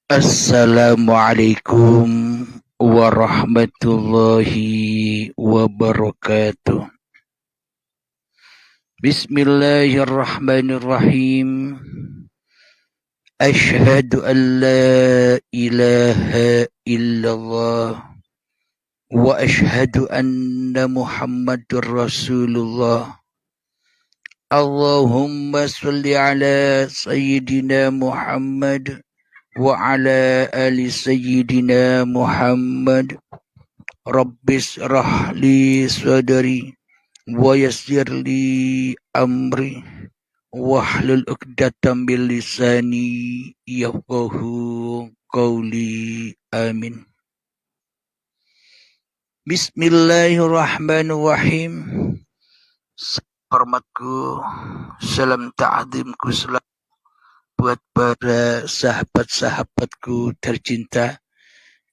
Assalamualaikum warahmatullahi wabarakatuh. Bismillahirrahmanirrahim. Ashhadu an la ilaha illallah wa ashhadu anna Muhammadur Rasulullah. Allahumma salli ala sayyidina Muhammad wa ala ali sayyidina Muhammad. Rabbis rahli sadri wa yassir li amri wahlul 'uqdatam min lisani yafqahu qawli. Amin. Bismillahirrahmanirrahim. Hormatku, salam ta'zimku selalu buat para sahabat-sahabatku tercinta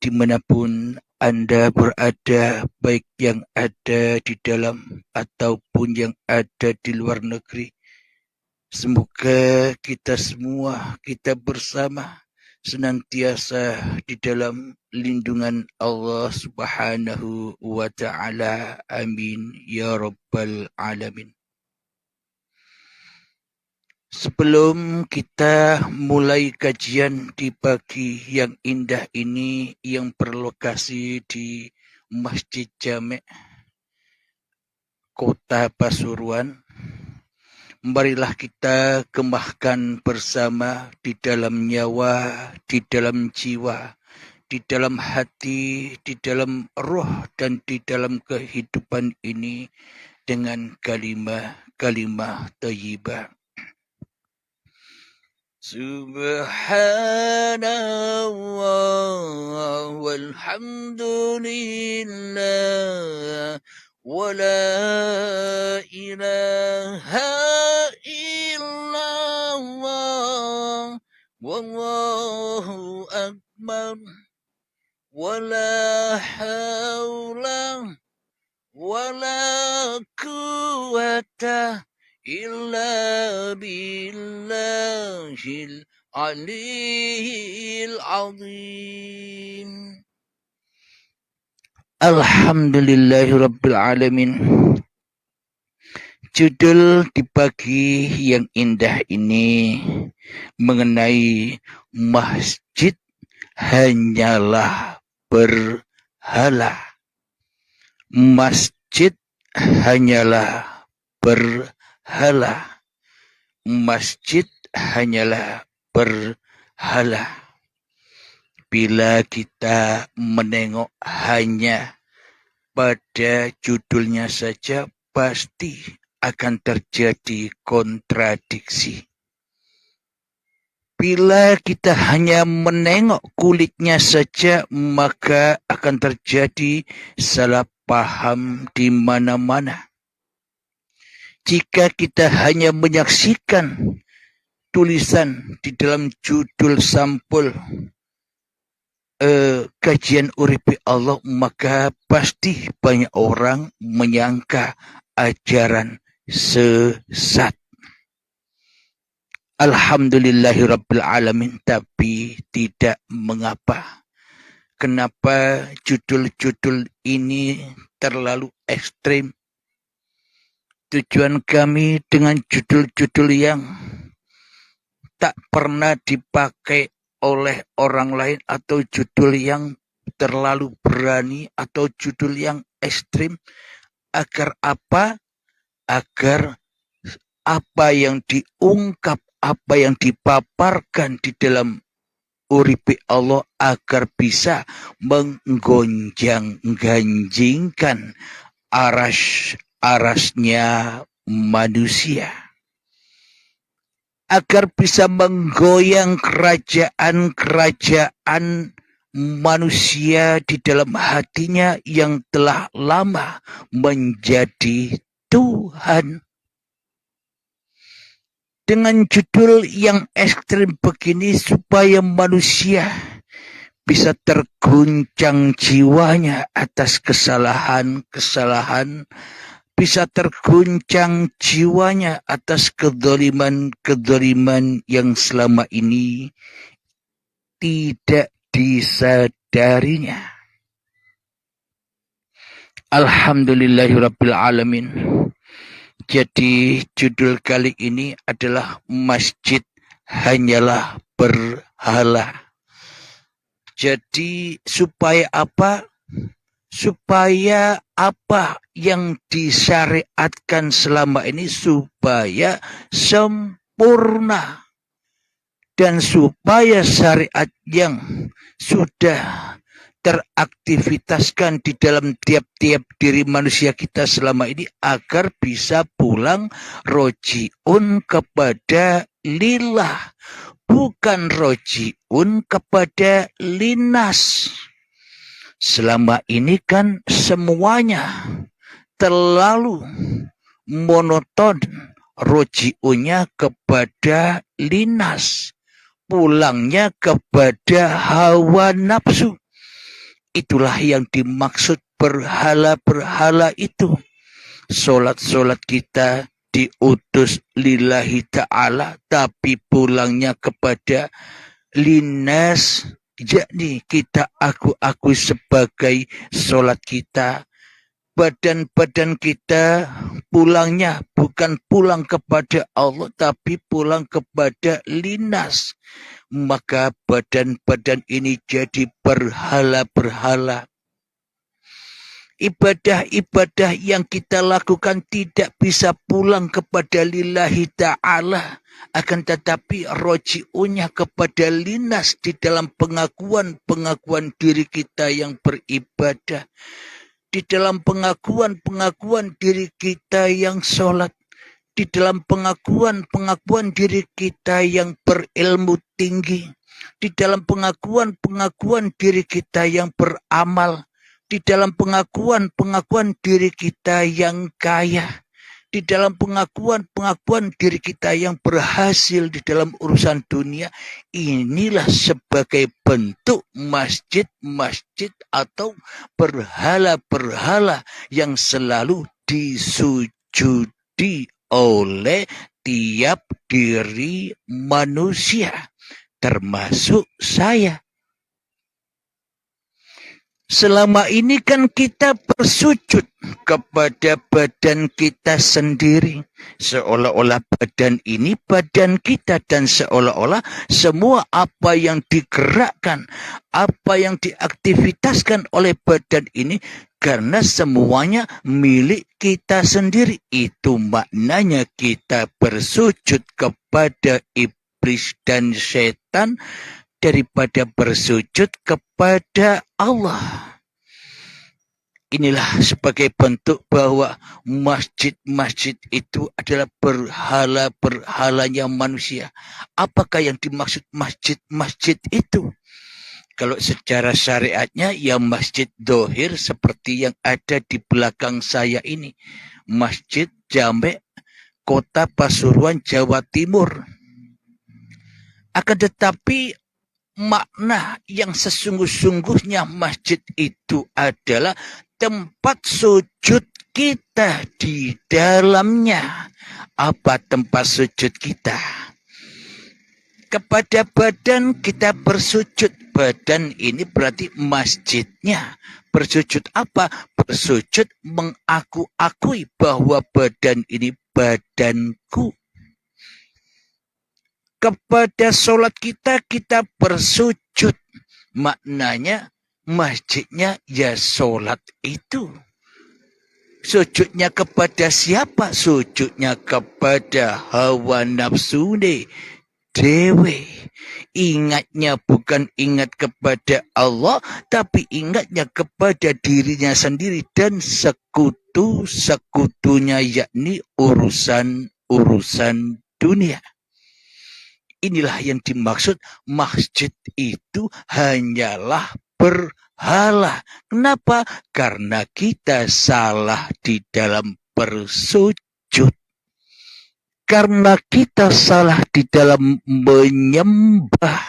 dimanapun Anda berada, baik yang ada di dalam ataupun yang ada di luar negeri. Semoga kita semua, kita bersama senantiasa di dalam lindungan Allah Subhanahu wa ta'ala. Amin ya rabbal alamin. Sebelum kita mulai kajian di pagi yang indah ini yang berlokasi di Masjid Jami' Kota Pasuruan, marilah kita kemahkan bersama di dalam nyawa, di dalam jiwa, di dalam hati, di dalam roh, dan di dalam kehidupan ini dengan kalimah thayyibah. Subhanallah walhamdulillah wa la ilaha illallah wallahu akbar wa la hawla wa la quwwata illa billahil aliyil azim. Alhamdulillahirabbil alamin. Judul di pagi yang indah ini mengenai masjid hanyalah berhala. Masjid hanyalah berhala. Masjid hanyalah berhala. Bila kita menengok hanya pada judulnya saja, pasti akan terjadi kontradiksi. Bila kita hanya menengok kulitnya saja, maka akan terjadi salah paham di mana-mana. Jika kita hanya menyaksikan tulisan di dalam judul sampul kajian Uripi Allah, maka pasti banyak orang menyangka ajaran sesat. Alhamdulillahirabbil alamin, tapi tidak mengapa. Kenapa judul-judul ini terlalu ekstrim? Tujuan kami dengan judul-judul yang tak pernah dipakai oleh orang lain, atau judul yang terlalu berani, atau judul yang ekstrim, agar apa? Agar apa yang diungkap, apa yang dipaparkan di dalam Uripi Allah agar bisa menggonjang-ganjingkan arasnya manusia, agar bisa menggoyang kerajaan-kerajaan manusia di dalam hatinya yang telah lama menjadi Tuhan. Dengan judul yang ekstrim begini, supaya manusia bisa terguncang jiwanya atas kesalahan-kesalahan, bisa terguncang jiwanya atas kedzaliman-kedzaliman yang selama ini tidak disadarinya. Alhamdulillahirabbil alamin. Jadi judul kali ini adalah masjid hanyalah berhala. Jadi supaya apa? Supaya apa yang disyariatkan selama ini supaya sempurna. Dan supaya syariat yang sudah teraktivitaskan di dalam tiap-tiap diri manusia kita selama ini agar bisa pulang rojiun kepada lillah, bukan rojiun kepada linas. Selama ini kan semuanya terlalu monoton, rojiunnya kepada linas, pulangnya kepada hawa nafsu. Itulah yang dimaksud berhala-berhala itu. Solat-solat kita diutus lillahi ta'ala, tapi pulangnya kepada linas. Yakni kita aku sebagai solat kita. Badan-badan kita pulangnya bukan pulang kepada Allah, tapi pulang kepada linas. Maka badan-badan ini jadi berhala-berhala. Ibadah-ibadah yang kita lakukan tidak bisa pulang kepada lillahi ta'ala. Akan tetapi roji'unya kepada linas di dalam pengakuan-pengakuan diri kita yang beribadah. Di dalam pengakuan-pengakuan diri kita yang sholat. Di dalam pengakuan-pengakuan diri kita yang berilmu tinggi. Di dalam pengakuan-pengakuan diri kita yang beramal. Di dalam pengakuan-pengakuan diri kita yang kaya. Di dalam pengakuan-pengakuan diri kita yang berhasil di dalam urusan dunia. Inilah sebagai bentuk masjid-masjid atau berhala-berhala yang selalu disujudi oleh tiap diri manusia, termasuk saya. Selama ini kan kita bersujud kepada badan kita sendiri. Seolah-olah badan ini badan kita, dan seolah-olah semua apa yang digerakkan, apa yang diaktivitaskan oleh badan ini karena semuanya milik kita sendiri. Itu maknanya kita bersujud kepada iblis dan setan daripada bersujud kepada Allah. Inilah sebagai bentuk bahwa masjid-masjid itu adalah berhala-berhalanya manusia. Apakah yang dimaksud masjid-masjid itu? Kalau secara syariatnya ya masjid dohir seperti yang ada di belakang saya ini. Masjid Jamek, Kota Pasuruan, Jawa Timur. Akan tetapi makna yang sesungguh-sungguhnya masjid itu adalah tempat sujud kita di dalamnya. Apa tempat sujud kita? Kepada badan kita bersujud. Badan ini berarti masjidnya. Bersujud apa? Bersujud mengaku-akui bahwa badan ini badanku. Kepada sholat kita bersujud. Maknanya masjidnya ya sholat itu. Sujudnya kepada siapa? Sujudnya kepada hawa nafsu dewe. Ingatnya bukan ingat kepada Allah, tapi ingatnya kepada dirinya sendiri dan sekutu-sekutunya, yakni urusan dunia. Inilah yang dimaksud masjid itu hanyalah berhala. Kenapa? Karena kita salah di dalam bersujud. Karena kita salah di dalam menyembah.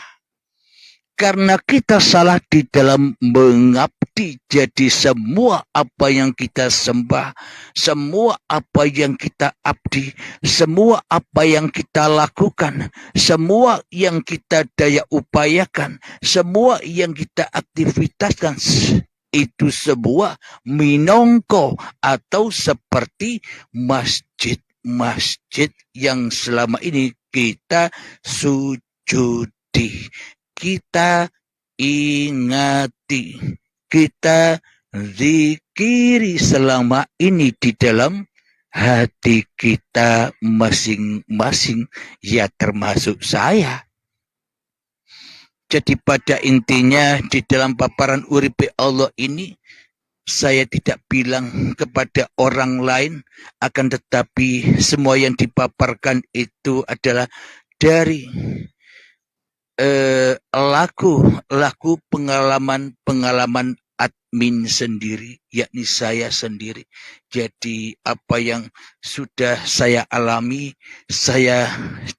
Karena kita salah di dalam mengabdi, jadi semua apa yang kita sembah, semua apa yang kita abdi, semua apa yang kita lakukan, semua yang kita daya upayakan, semua yang kita aktivitaskan, itu semua minongko atau seperti masjid-masjid yang selama ini kita sujudi, kita ingati, kita zikiri selama ini di dalam hati kita masing-masing, ya termasuk saya. Jadi pada intinya di dalam paparan uripe Allah ini, saya tidak bilang kepada orang lain, akan tetapi semua yang dipaparkan itu adalah dari laku pengalaman admin sendiri, yakni saya sendiri. Jadi apa yang sudah saya alami, saya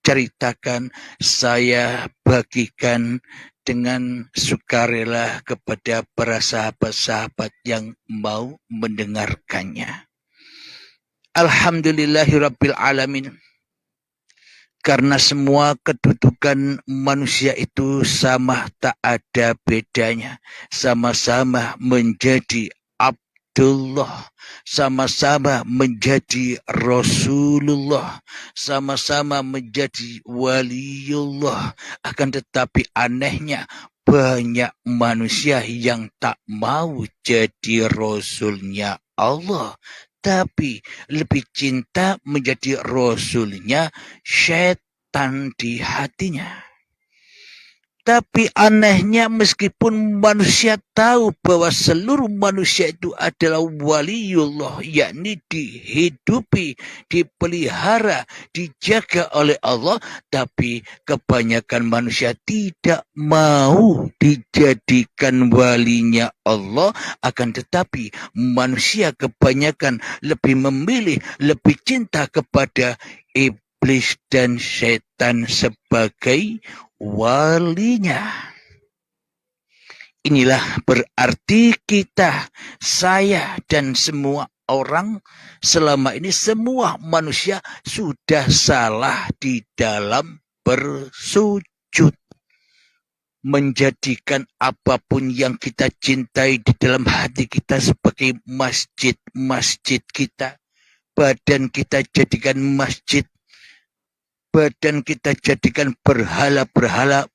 ceritakan, saya bagikan dengan sukarela kepada para sahabat-sahabat yang mau mendengarkannya. Alhamdulillahirabbil alamin. Karena semua kedudukan manusia itu sama, tak ada bedanya. Sama-sama menjadi Abdullah, sama-sama menjadi Rasulullah, sama-sama menjadi waliullah. Akan tetapi anehnya, banyak manusia yang tak mau jadi Rasulnya Allah, tapi lebih cinta menjadi Rasulnya setan di hatinya. Tapi anehnya, meskipun manusia tahu bahwa seluruh manusia itu adalah waliullah, yakni dihidupi, dipelihara, dijaga oleh Allah, tapi kebanyakan manusia tidak mau dijadikan walinya Allah. Akan tetapi manusia kebanyakan lebih memilih, lebih cinta kepada iblis dan setan sebagai walinya. Inilah berarti kita, saya, dan semua orang selama ini, semua manusia sudah salah di dalam bersujud. Menjadikan apapun yang kita cintai di dalam hati kita sebagai masjid-masjid kita. Badan kita jadikan masjid. Badan kita jadikan berhala-berhala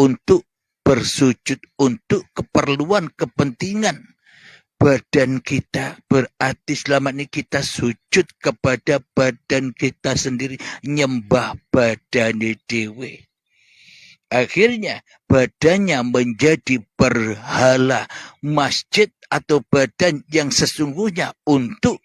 untuk bersujud, untuk keperluan, kepentingan badan kita. Berarti selama ini kita sujud kepada badan kita sendiri, nyembah badan dewe. Akhirnya badannya menjadi berhala. Masjid atau badan yang sesungguhnya untuk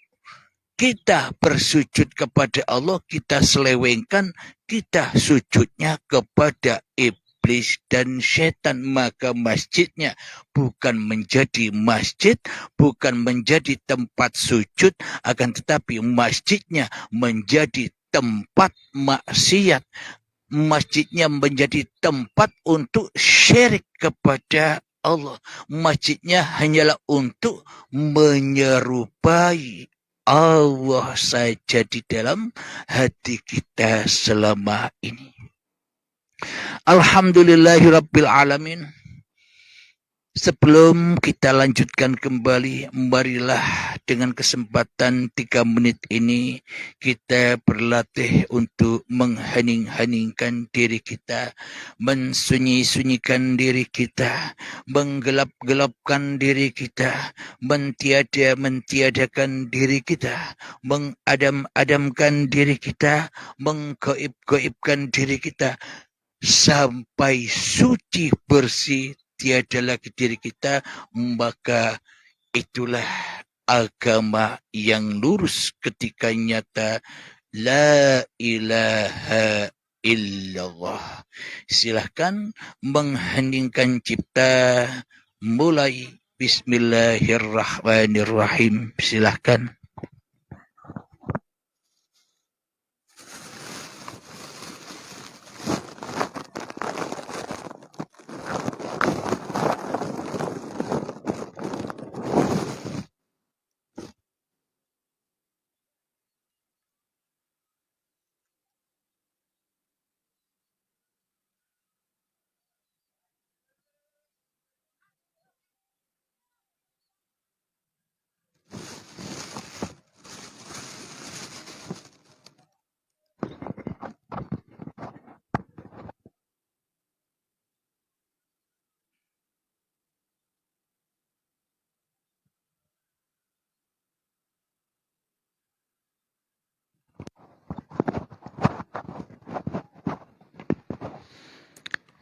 kita bersujud kepada Allah, kita selewengkan, kita sujudnya kepada iblis dan setan. Maka masjidnya bukan menjadi masjid, bukan menjadi tempat sujud, akan tetapi masjidnya menjadi tempat maksiat. Masjidnya menjadi tempat untuk syirik kepada Allah. Masjidnya hanyalah untuk menyerupai Allah saja di dalam hati kita selama ini. Alhamdulillahirabbil alamin. Sebelum kita lanjutkan kembali, marilah dengan kesempatan 3 menit ini kita berlatih untuk menghening-heningkan diri kita, mensunyi-sunyikan diri kita, menggelap-gelapkan diri kita, mentiadakan diri kita, mengadam-adamkan diri kita, menggaib-gaibkan diri kita, sampai suci bersih, tiada lagi diri kita. Maka itulah agama yang lurus ketika nyata la ilaha illallah. Silahkan mengheningkan cipta, mulai bismillahirrahmanirrahim. Silahkan.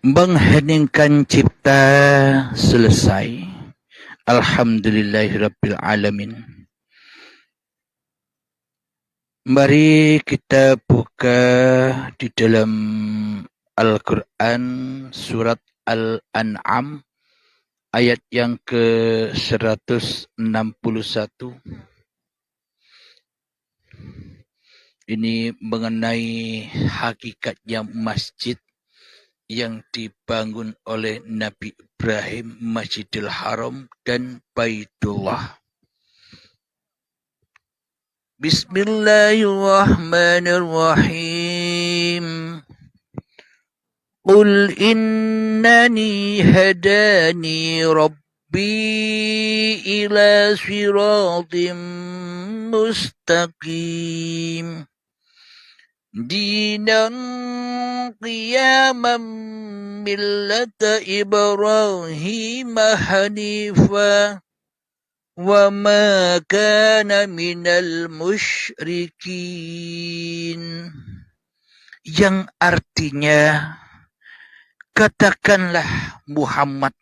Mengheningkan cipta selesai. Alhamdulillahirabbil alamin. Mari kita buka di dalam Al-Quran surat Al-An'am ayat yang ke-161. Ini mengenai hakikatnya masjid yang dibangun oleh Nabi Ibrahim, Masjidil Haram dan Baitullah. Bismillahirrahmanirrahim. Qul innani hadani rabbi ila siratim mustaqim. Dinan qiyaman millata Ibrahim hanifa wa ma kana minal musyrikin. Yang artinya, katakanlah Muhammad.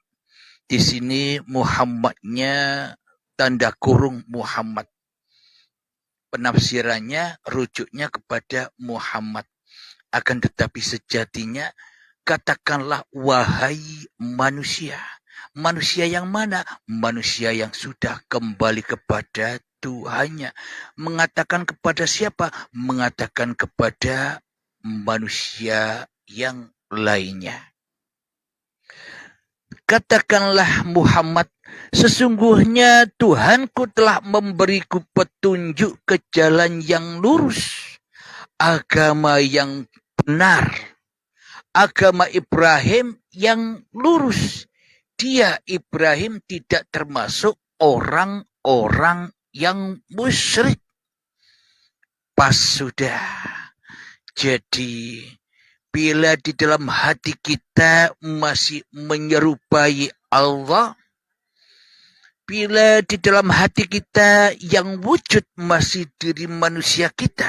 Di sini Muhammadnya tanda kurung Muhammad. Penafsirannya rujuknya kepada Muhammad. Akan tetapi sejatinya katakanlah wahai manusia. Manusia yang mana? Manusia yang sudah kembali kepada Tuhannya. Mengatakan kepada siapa? Mengatakan kepada manusia yang lainnya. Katakanlah Muhammad, sesungguhnya Tuhanku telah memberiku petunjuk ke jalan yang lurus, agama yang benar, agama Ibrahim yang lurus. Dia Ibrahim tidak termasuk orang-orang yang musyrik. Pas sudah. Jadi bila di dalam hati kita masih menyerupai Allah, bila di dalam hati kita yang wujud masih diri manusia kita,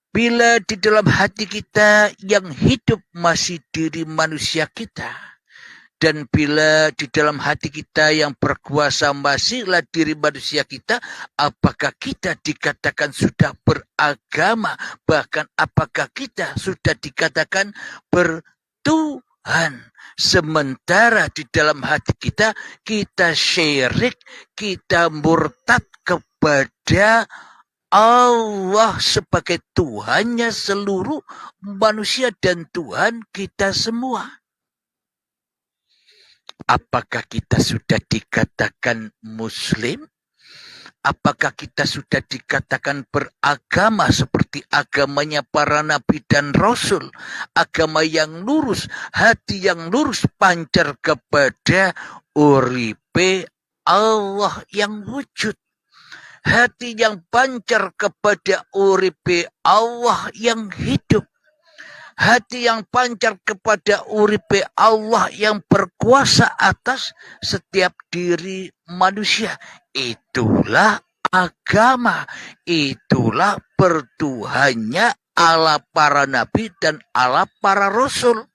bila di dalam hati kita yang hidup masih diri manusia kita, dan bila di dalam hati kita yang berkuasa masihlah diri manusia kita, apakah kita dikatakan sudah beragama? Bahkan apakah kita sudah dikatakan bertuhan? Sementara di dalam hati kita syirik, kita murtad kepada Allah sebagai Tuhannya seluruh manusia dan Tuhan kita semua. Apakah kita sudah dikatakan Muslim? Apakah kita sudah dikatakan beragama seperti agamanya para nabi dan rasul? Agama yang lurus, hati yang lurus pancar kepada uripe Allah yang wujud. Hati yang pancar kepada uripe Allah yang hidup. Hati yang pancar kepada uripe Allah yang berkuasa atas setiap diri manusia. Itulah agama. Itulah pertuhannya ala para nabi dan ala para rasul.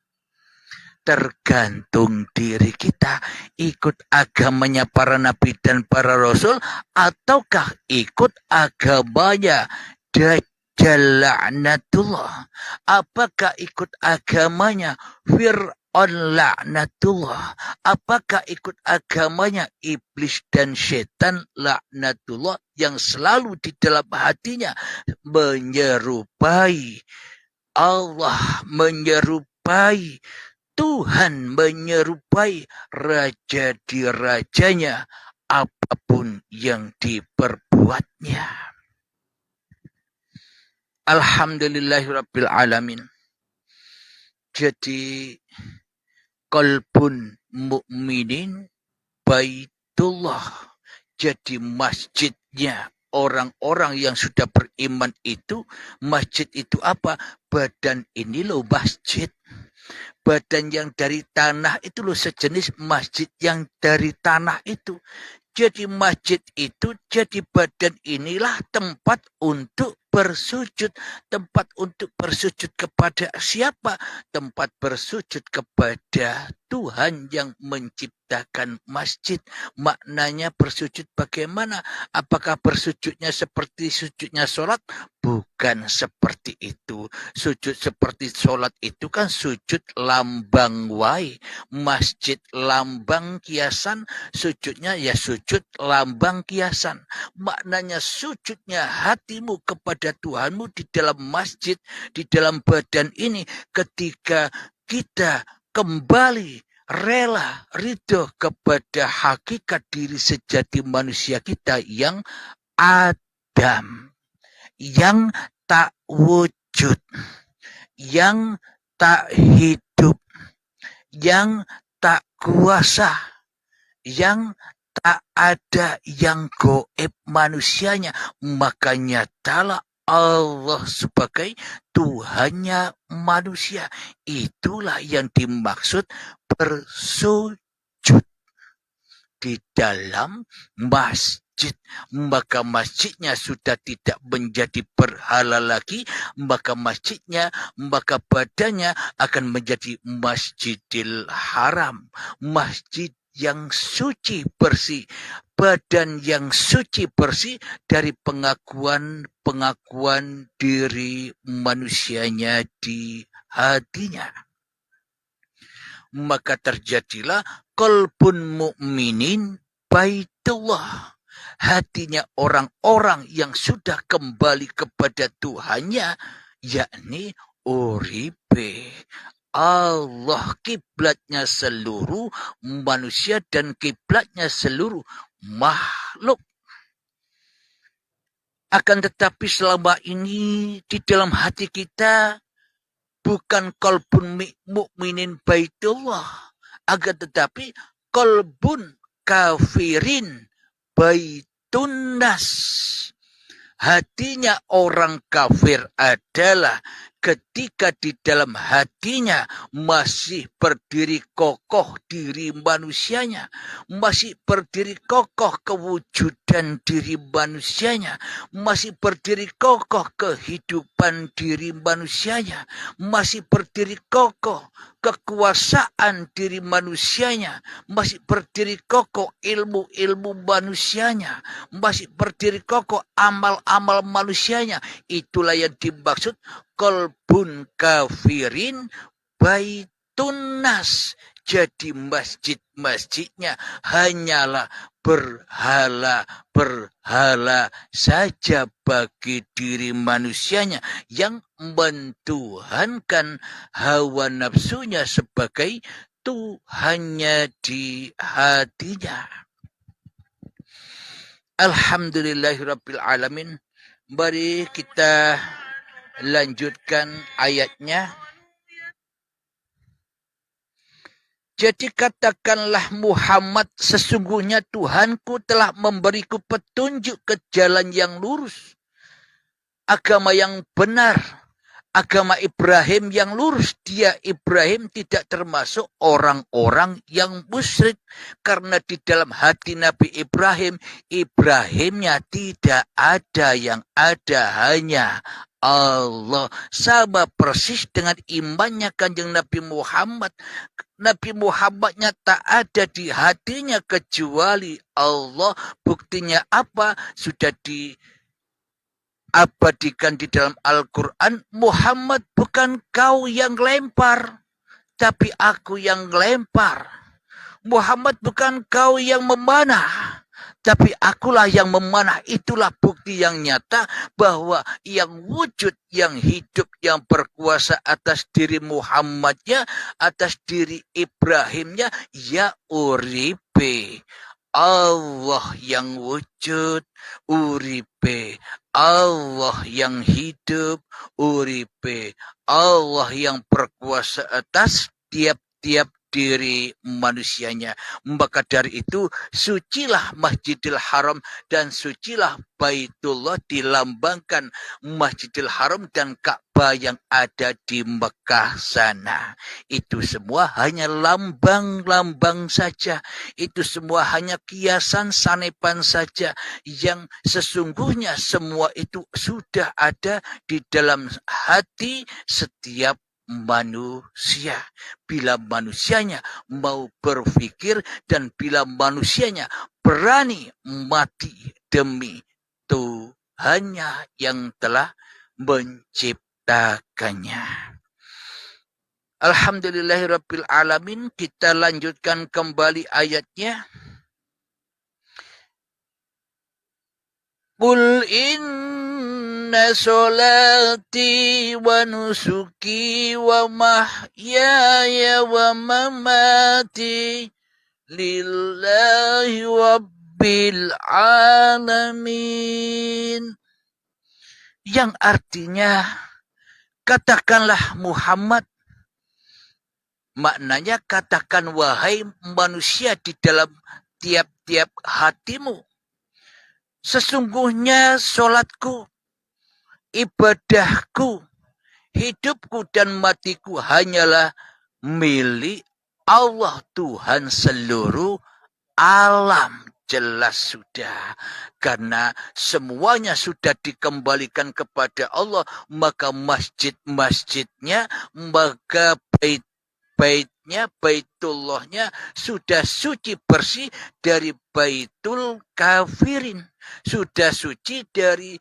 Tergantung diri kita ikut agamanya para nabi dan para rasul ataukah ikut agamanya Dajjal laknatullah. Apakah ikut agamanya Fir'aun laknatullah? Apakah ikut agamanya iblis dan setan laknatullah yang selalu di dalam hatinya menyerupai Allah, menyerupai Tuhan, menyerupai raja di rajanya apapun yang diperbuatnya. Alhamdulillahirabbil alamin. Jadi qalbun mukminin baitullah. Jadi masjidnya orang-orang yang sudah beriman itu, masjid itu apa? Badan ini loh masjid. Badan yang dari tanah itu loh sejenis masjid yang dari tanah itu. Jadi masjid itu, jadi badan inilah tempat untuk bersujud. Tempat untuk bersujud kepada siapa? Tempat bersujud kepada Tuhan yang menciptakan masjid. Maknanya bersujud bagaimana? Apakah bersujudnya seperti sujudnya sholat? Bukan seperti itu. Sujud seperti sholat itu kan sujud lambang wae. Masjid lambang kiasan, sujudnya ya sujud lambang kiasan. Maknanya sujudnya hatimu kepada Tuhanmu di dalam masjid, di dalam badan ini, ketika kita kembali rela ridho kepada hakikat diri sejati manusia kita yang Adam, yang tak wujud, yang tak hidup, yang tak kuasa, yang tak ada, yang goib manusianya. Makanya nyatalah Allah sebagai Tuhannya manusia. Itulah yang dimaksud bersujud di dalam masjid. Maka masjidnya sudah tidak menjadi berhala lagi, maka masjidnya, maka badannya akan menjadi Masjidil Haram, masjid yang suci bersih, badan yang suci bersih dari pengakuan diri manusianya di hatinya. Maka terjadilah qalbun mu'minin baitullah. Hatinya orang-orang yang sudah kembali kepada Tuhannya, yakni uripe. Allah kiblatnya seluruh manusia dan kiblatnya seluruh makhluk. Akan tetapi selama ini di dalam hati kita bukan qalbun mukminin baitullah, akan tetapi qalbun kafirin baitun nas. Hatinya orang kafir adalah ketika di dalam hatinya masih berdiri kokoh diri manusianya, masih berdiri kokoh kewujudan diri manusianya, masih berdiri kokoh kehidupan diri manusianya, masih berdiri kokoh kekuasaan diri manusianya, masih berdiri kokoh ilmu-ilmu manusianya, masih berdiri kokoh amal-amal manusianya. Itulah yang dimaksud qalbun kafirin baitun nas. Jadi masjid-masjidnya hanyalah berhala-berhala saja bagi diri manusianya yang mentuhankan hawa nafsunya sebagai Tuhannya di hatinya. Alhamdulillahirabbil alamin. Mari kita lanjutkan ayatnya. Jadi katakanlah Muhammad, sesungguhnya Tuhanku telah memberiku petunjuk ke jalan yang lurus, agama yang benar, agama Ibrahim yang lurus. Dia Ibrahim tidak termasuk orang-orang yang musyrik, karena di dalam hati Nabi Ibrahim, Ibrahimnya tidak ada, yang ada hanya Allah. Sama persis dengan imannya Kanjeng Nabi Muhammad. Nabi Muhammadnya tak ada di hatinya kecuali Allah. Buktinya apa? Sudah diabadikan di dalam Al-Quran. Muhammad, bukan kau yang lempar, tapi aku yang lempar. Muhammad, bukan kau yang memanah, tapi akulah yang memanah. Itulah bukti yang nyata bahwa yang wujud, yang hidup, yang berkuasa atas diri Muhammadnya, atas diri Ibrahimnya, ya uripe. Allah yang wujud, uripe. Allah yang hidup, uripe. Allah yang berkuasa atas tiap-tiap diri manusianya. Maka dari itu, sucilah Masjidil Haram dan sucilah Baitullah, dilambangkan Masjidil Haram dan Ka'bah yang ada di Mekah sana. Itu semua hanya lambang-lambang saja. Itu semua hanya kiasan sanepan saja, yang sesungguhnya semua itu sudah ada di dalam hati setiap manusia. Bila manusianya mau berpikir dan bila manusianya berani mati demi Tuhannya yang telah menciptakannya. Alhamdulillahirabbil alamin. Kita lanjutkan kembali ayatnya. Qul inna solati wa nusuki wa mahyaya wa mamati lillahi rabbil alamin. Yang artinya, katakanlah Muhammad, maknanya katakan wahai manusia di dalam tiap-tiap hatimu, sesungguhnya solatku, ibadahku, hidupku dan matiku hanyalah milik Allah Tuhan seluruh alam. Jelas sudah. Karena semuanya sudah dikembalikan kepada Allah, maka masjid-masjidnya, maka baitnya, Baitullahnya sudah suci bersih dari Baitul Kafirin. Sudah suci dari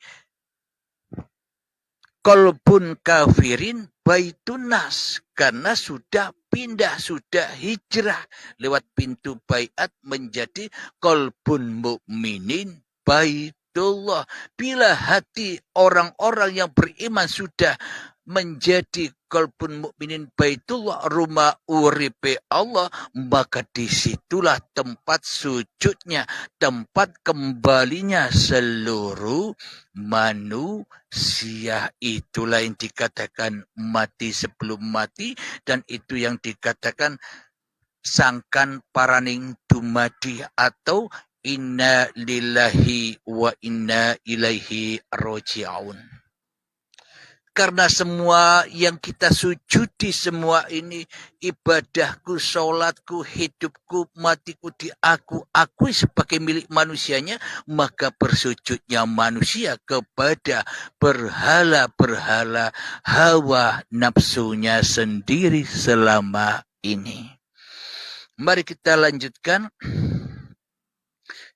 Qalbun Kafirin Baitun Nas. Karena sudah pindah, sudah hijrah lewat pintu baiat menjadi Qalbun Mukminin Baitullah. Bila hati orang-orang yang beriman sudah menjadi Qalbun Mukminin Baitullah, rumah uripe Allah, maka disitulah tempat sujudnya, tempat kembalinya seluruh manusia. Itulah yang dikatakan mati sebelum mati, dan itu yang dikatakan sangkan paraning dumadi atau inna lillahi wa inna ilaihi roji'un. Karena semua yang kita sujudi, semua ini ibadahku, sholatku, hidupku, matiku akui sebagai milik manusianya, maka bersujudnya manusia kepada berhala-berhala hawa nafsunya sendiri selama ini. Mari kita lanjutkan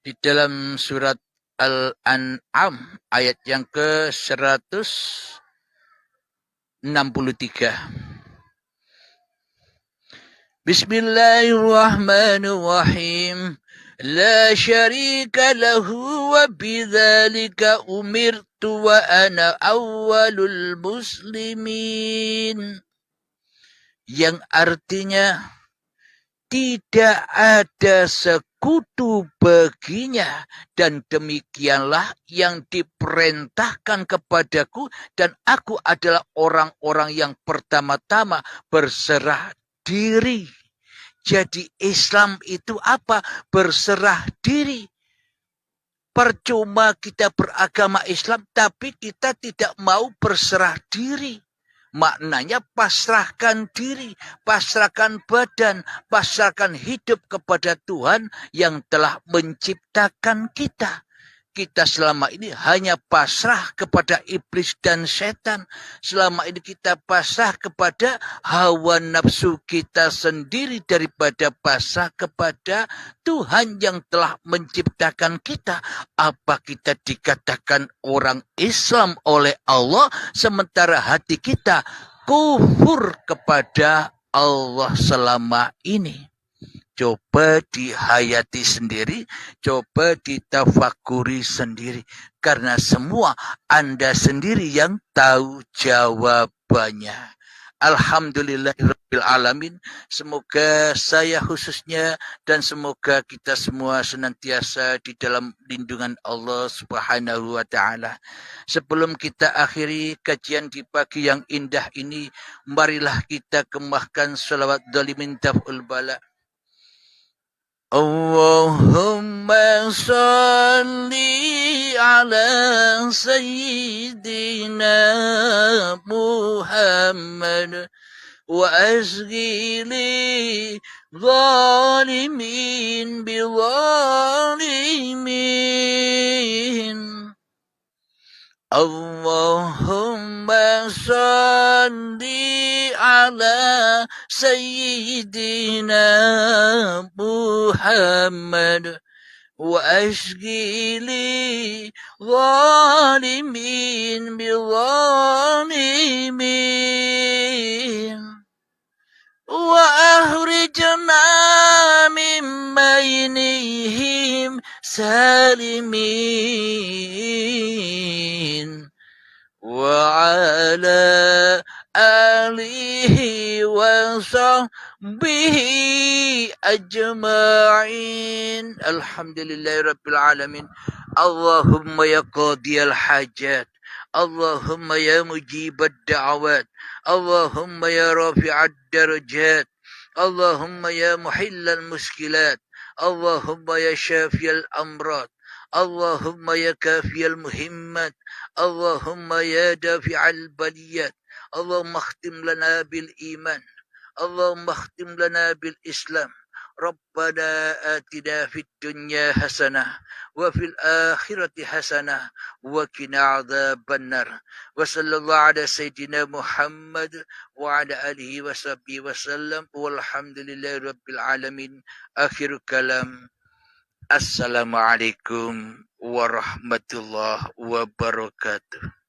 di dalam surat Al-An'am ayat yang ke-163. Bismillahirrahmanirrahim. La syarika lahu wa bidzalika umirtu wa ana awwalul muslimin. Yang artinya, tidak ada sekutu baginya, dan demikianlah yang diperintahkan kepadaku, dan aku adalah orang-orang yang pertama-tama berserah diri. Jadi Islam itu apa? Berserah diri. Percuma kita beragama Islam tapi kita tidak mau berserah diri. Maknanya pasrahkan diri, pasrahkan badan, pasrahkan hidup kepada Tuhan yang telah menciptakan kita. Kita selama ini hanya pasrah kepada iblis dan setan. Selama ini kita pasrah kepada hawa nafsu kita sendiri daripada pasrah kepada Tuhan yang telah menciptakan kita. Apa kita dikatakan orang Islam oleh Allah sementara hati kita kufur kepada Allah selama ini? Coba dihayati sendiri, coba ditafakuri sendiri. Karena semua Anda sendiri yang tahu jawabannya. Alhamdulillahirabbil alamin. Semoga saya khususnya dan semoga kita semua senantiasa di dalam lindungan Allah Subhanahu wa taala. Sebelum kita akhiri kajian di pagi yang indah ini, marilah kita kemahkan salawat dalimin taf'ul bala. Allahumma salli ala sayyidina Muhammad wa asghili zalimin bi zalimin. Allahumma salli ala sayyidina Muhammad wa ashghili zalimin bi zalimin wa akhrijna min bainihim salimin wa ala alihi wa sahbihi ajma'in. Alhamdulillahirabbil alamin. Allahumma ya qadiyal hajat, Allahumma ya mujibad da'awat, Allahumma ya rafi'ad darajat, Allahumma ya muhillal muskilat, Allahumma ya syafiyal amrat, Allahumma ya kafiyal muhimmat, Allahumma ya dafi'al baliyat, Allahumma khtim lana bil iman, Allahumma khtim lana bil islam. Rabbana atina fid dunya hasanah wa fil akhirati hasanah wa qina adzabannar. Wa sallallahu ala sayyidina Muhammad wa ala alihi wa sahbihi wasallam walhamdulillahi rabbil alamin. Akhir kalam. Assalamualaikum warahmatullahi wabarakatuh.